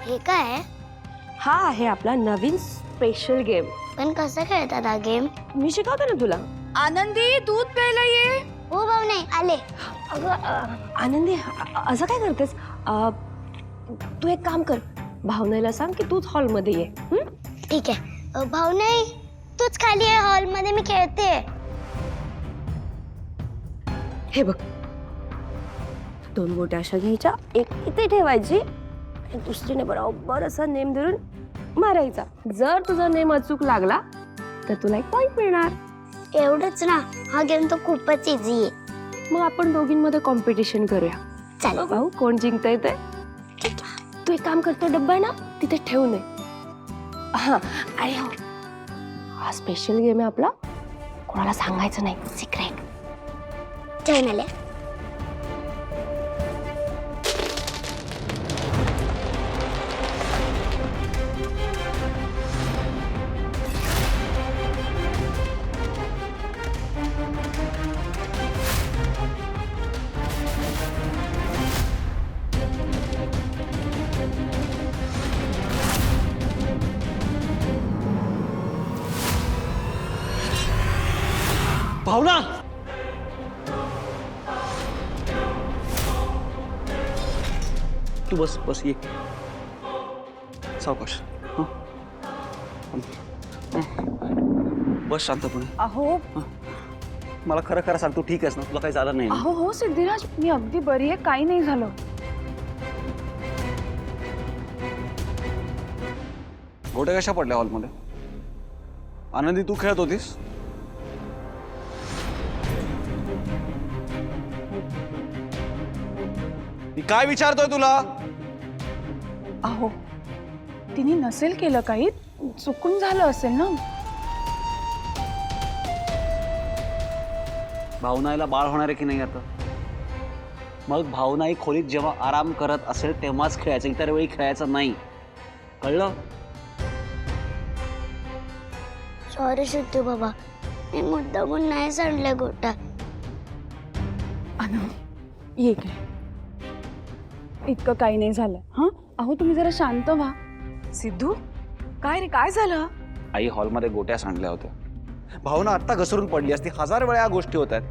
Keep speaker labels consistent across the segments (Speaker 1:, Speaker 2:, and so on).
Speaker 1: हे काय आहे?
Speaker 2: हा आहे आपला नवीन स्पेशल गेम.
Speaker 1: पण कसं खेळतात हा गेम?
Speaker 2: मी शिकवते ना तुला.
Speaker 3: आनंदी दूध प्यायला ये.
Speaker 1: हो भाऊ नाही आले.
Speaker 2: अगं आनंदी असं काय करतेस? तू एक काम कर, भावनेला सांग की तूच हॉलमध्ये ये.
Speaker 1: ठीक आहे. भाऊ नाही तूच खाली आहे हॉल मध्ये, मी खेळते.
Speaker 2: हे बघ, 2 गोट्या अशा घ्यायच्या, एक इथे ठेवायची आणि दुसरीने बरोबर असा नेम धरून मारायचा. जर तुझा नेम अचूक लागला तर तुला एक पॉइंट मिळणार.
Speaker 1: एवढंच ना? हा गेम तर खूपच इझी आहे.
Speaker 2: मग आपण दोघींमध्ये कॉम्पिटिशन करूया.
Speaker 1: चल
Speaker 2: भाऊ कोण जिंकतंय ते. तू एक काम करतो, डब्बा आहे ना तिथे ठेवू नये. हा आणि हो, हा स्पेशल गेम आहे आपला, कोणाला सांगायचं नाही, सिक्रेट.
Speaker 1: ठेवून आले.
Speaker 4: भावना, तू बस बस ये. सावकाश. बस शांतपणे.
Speaker 3: अहो
Speaker 4: मला खरं खरं सांग, तू ठीक आहेस ना? तुला काही झालं नाही ना?
Speaker 3: अहो हो सिद्धिराज, मी अगदी बरी आहे, काही नाही झालं.
Speaker 4: गोट्या कशा पडल्या हॉलमध्ये? आनंदी तू खेळत होतीस? मी काय विचारतोय तुला?
Speaker 3: अहो तिने नसेल केलं काही, चुकून झालं असेल ना.
Speaker 4: भावनाईला बाळ होणार आहे की नाही आता? मग भावनाई खोलीत जेव्हा आराम करत असेल तेव्हाच खेळायचं, इतर वेळी खेळायचं नाही. कळलं?
Speaker 1: सॉरी सिद्धू बाबा, मी मुद्दामून नाही सांडले गोटा.
Speaker 3: आनंद ये इकडे. इतकं काही नाही झालं. हा अहो तुम्ही जरा शांत व्हा. सिद्धू काय रे, काय झालं?
Speaker 4: आई हॉलमध्ये गोट्या सांडल्या होत्या. भावना आत्ता घसरून पडली असती. 1000 वेळा या गोष्टी होत आहेत.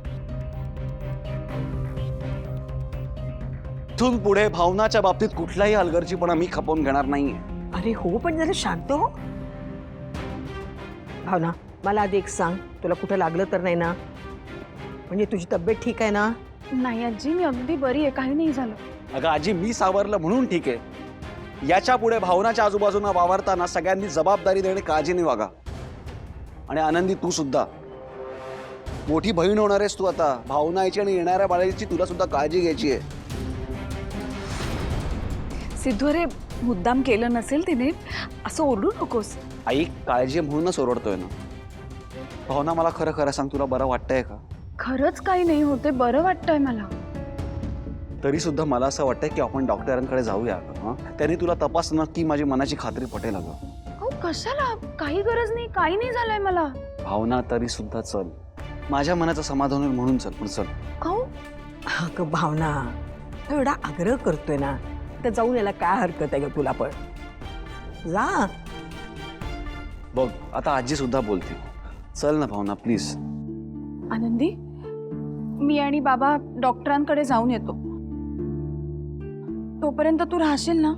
Speaker 4: इथून पुढे भावनाच्या बाबतीत कुठलाही हलगर्जीपणा मी खपवून घेणार नाहीये.
Speaker 5: अरे हो, पण जरा शांत हो. भावना, मला आधी एक सांग, तुला कुठं लागलं तर नाही ना? म्हणजे तुझी तब्येत ठीक आहे ना?
Speaker 3: नाही आजी, मी अगदी बरी आहे, काही नाही झालं.
Speaker 4: अगं आजी, मी सावरलं म्हणून ठीक आहे. याच्या पुढे भावनाच्या आजूबाजूला वावरताना सगळ्यांनी जबाबदारी देणे, काळजीने वागा. आणि आनंदी तू सुद्धा मोठी बहीण होणार आहेस तू आता. भावनाची आणि येणाऱ्या बाळाची तुला सुद्धा काळजी घ्यायची आहे.
Speaker 3: सिद्धू अरे, मुद्दाम केलं नसेल तिने, असं ओरडू नकोस.
Speaker 4: आई, काळजी म्हणूनच ओरडतोय ना. भावना, मला खरं खरं सांग, तुला बरं वाटतंय का?
Speaker 3: खरंच काही नाही होते, बरं वाटतंय मला.
Speaker 4: तरी सुद्धा मला असं वाटतंय की आपण डॉक्टरांकडे जाऊया. त्यांनी तुला तपासणं की माझी मनाची खात्री पटेल.
Speaker 3: अहो कशाला, काही गरज नाही, काही नाही झालंय मला.
Speaker 4: भावना, तरी सुद्धा चल. माझ्या मनाचं समाधान होईल म्हणून चल. पण चल.
Speaker 3: अहो
Speaker 5: अगं भावना, तो एवढा आग्रह करतोय ना, तर जाऊन याला काय हरकत आहे ग तुला? पण जा.
Speaker 4: बघ, आता आजी सुद्धा बोलते. चल ना भावना, प्लीज.
Speaker 3: आनंदी, मी आणि बाबा डॉक्टरांकडे जाऊन येतो. तोपर्यंत तू राहशील ना?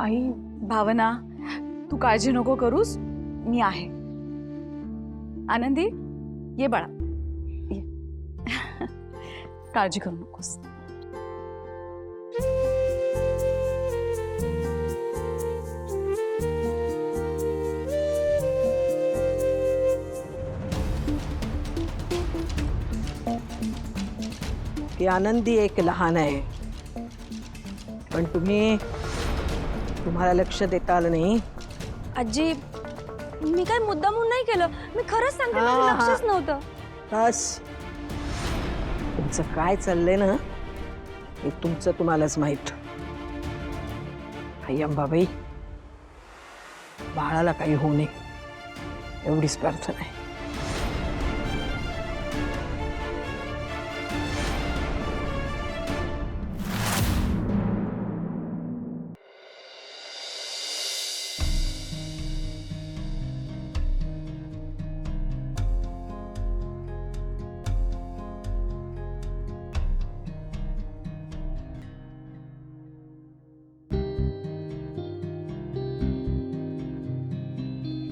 Speaker 3: आई, भावना, तू काळजी नको करूस, मी आहे. आनंदी ये बाळा, ये. काळजी करू नकोस.
Speaker 5: की आनंदी एक लहान आहे, पण तुम्हाला लक्ष देता आलं नाही.
Speaker 2: आजी, मी काय मुद्दामून नाही केलं, मी खरंच सांगते, माझं लक्षच नव्हतं.
Speaker 5: बस, तुमचं काय चाललंय ना हे तुमचं तुम्हालाच माहित. आई अंबाबाई, बाळाला काही होऊ नये एवढीच प्रार्थना आहे.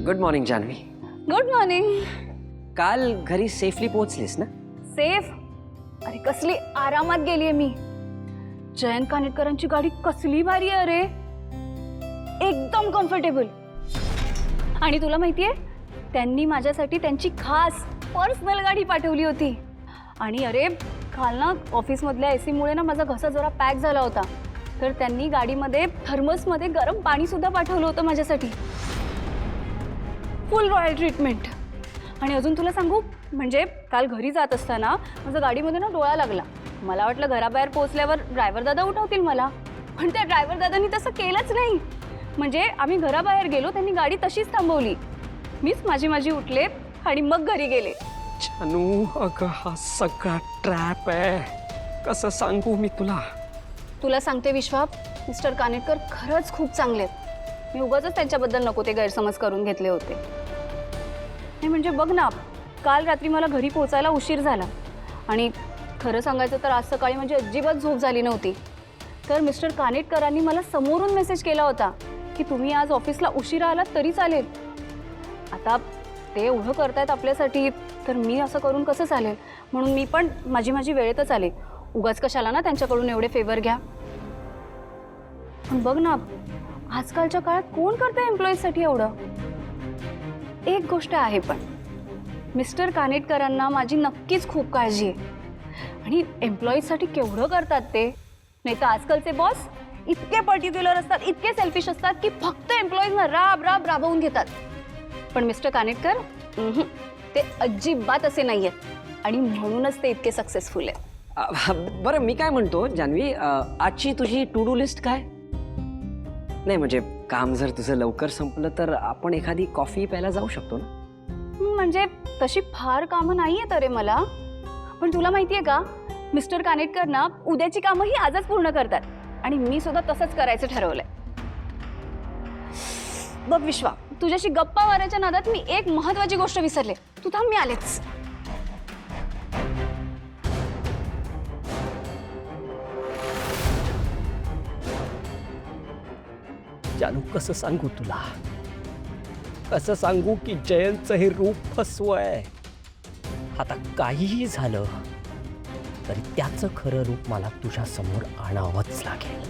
Speaker 6: Good morning Janhvi.
Speaker 3: Good morning.
Speaker 6: काल घरी सेफली पोहोचलीस ना?
Speaker 3: सेफ? अरे कसली आरामात गेलीये मी. जयंत कानेटकरांची गाडी कसली भारी आहे रे, एकदम कम्फर्टेबल. आणि तुला माहितीये त्यांनी माझ्यासाठी त्यांची खास पर्सनल गाडी पाठवली होती. आणि अरे काल ना ऑफिसमधल्या AC मुळे ना माझा घसा जरा पॅक झाला होता, तर त्यांनी गाडीमध्ये थर्मसमध्ये गरम पाणी सुद्धा पाठवलं होतं माझ्यासाठी. फुल रॉयल ट्रीटमेंट. आणि अजून तुला सांगू, म्हणजे काल घरी जात असताना माझा गाडीमध्ये ना डोळा लागला. मला वाटलं घराबाहेर पोहोचल्यावर ड्रायव्हर दादा उठवतील मला, पण त्या ड्रायव्हर दादांनी तसं केलंच नाही. म्हणजे आम्ही घराबाहेर गेलो, त्यांनी गाडी तशीच थांबवली. मीच माझी उठले आणि मग घरी गेले.
Speaker 6: जानू, अगं हा सगळा ट्रॅप आहे. कसं सांगू मी तुला?
Speaker 3: तुला सांगते विश्वा, मिस्टर कानेटकर खरंच खूप चांगले आहेत. मी उगाचच त्यांच्याबद्दल नको ते गैरसमज करून घेतले होते. नाही म्हणजे बघ ना, काल रात्री मला घरी पोहोचायला उशीर झाला. आणि खरं सांगायचं तर आज सकाळी म्हणजे अजिबात झोप झाली नव्हती. तर मिस्टर कानेटकरांनी मला समोरून मेसेज केला होता की तुम्ही आज ऑफिसला उशिरा आलात तरी चालेल. आता ते एवढं करतायत आपल्यासाठी, तर मी असं करून कसं चालेल, म्हणून मी पण माझी वेळेतच आले. उगाच कशाला ना त्यांच्याकडून एवढे फेवर घ्या. पण बघ ना, आजकालच्या काळात कोण करतंय एम्प्लॉईजसाठी एवढं. एक गोष्ट आहे, पण मिस्टर कानेटकरांना माझी नक्कीच खूप काळजी आहे. आणि एम्प्लॉईजसाठी केवढं करतात ते. नाही तर आजकालचे बॉस इतके पर्टिक्युलर असतात, इतके सेल्फिश असतात की फक्त एम्प्लॉईजना राबवून घेतात. पण मिस्टर कानेटकर ते अजिबात असे नाही आहेत. आणि म्हणूनच ते इतके सक्सेसफुल आहेत.
Speaker 6: बरं मी काय म्हणतो जान्हवी, आजची तुझी टू डू लिस्ट काय? नाही म्हणजे काम जर तुझं लवकर संपलं तर आपण एखादी कॉफी प्यायला जाऊ शकतो ना?
Speaker 3: म्हणजे तशी फार कामं नाही आहेत अरे मला. पण तुला माहितीये का, मिस्टर कानेटकर ना उद्याची कामं ही आजच पूर्ण करतात. आणि मी सुद्धा तसंच करायचं ठरवलंय. बघ विश्वा, तुझ्याशी गप्पा मारायच्या नादात मी एक महत्वाची गोष्ट विसरले. तू थांब, मी आलेच.
Speaker 7: जानू, कसं सांगू तुला, कसं सांगू की जयंतचं हे रूप फसवं आहे. आता काहीही झालं तरी त्याचं खरं रूप मला तुझ्या समोर आणावंच लागेल.